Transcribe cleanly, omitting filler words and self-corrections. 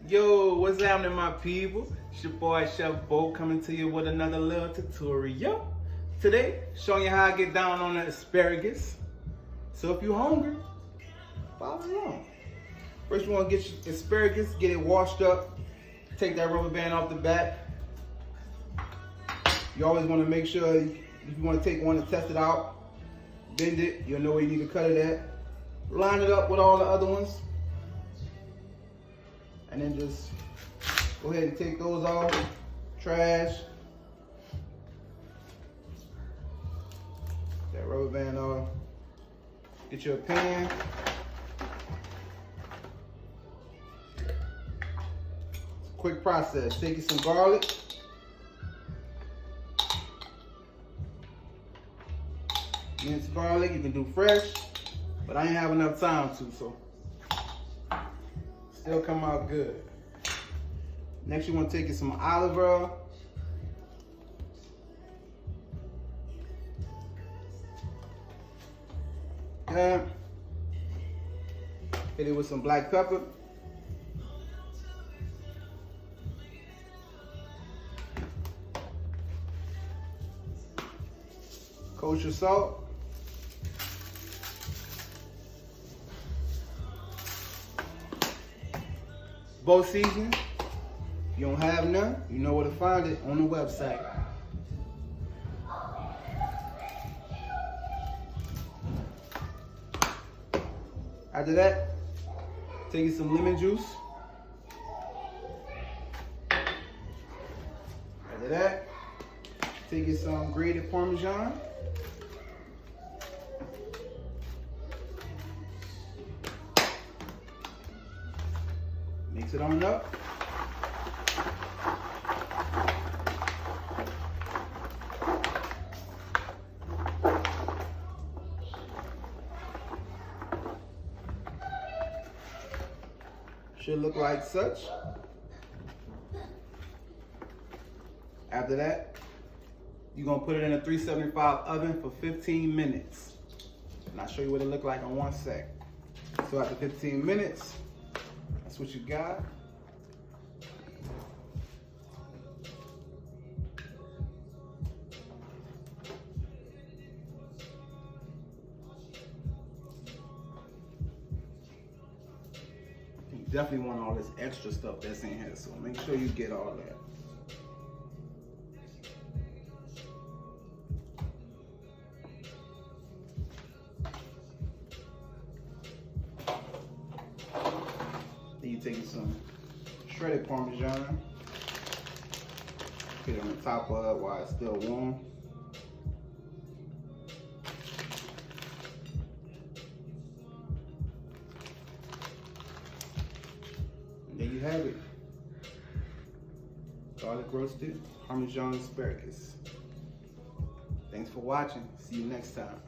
Yo, what's happening, my people? It's your boy Chef Beau coming to you with another little tutorial. Today, showing you how I get down on the asparagus. So if you're hungry, follow along. First, you want to get your asparagus, get it washed up. Take that rubber band off the back. You always want to make sure, if you want to take one to test it out, bend it, you'll know where you need to cut it at. Line it up with all the other ones. And then just go ahead and take those off, trash. That rubber band off. Get your pan. It's a quick process. Take you some garlic. Minced garlic, you can do fresh, but I ain't have enough time to, so still come out good. Next, you want to take you some olive oil. Okay. Hit it with some black pepper. Kosher salt. Beau seasoning. If you don't have none, you know where to find it on the website. After that, take some lemon juice. After that, take some grated Parmesan. Mix it on up. Should look like such. After that, you're gonna put it in a 375 oven for 15 minutes. And I'll show you what it look like in 1 sec. So after 15 minutes, that's what you got. You definitely want all this extra stuff that's in here, so make sure you get all that. Then you take some shredded Parmesan, put it on the top of it while it's still warm. And there you have it. Garlic roasted Parmesan asparagus. Thanks for watching. See you next time.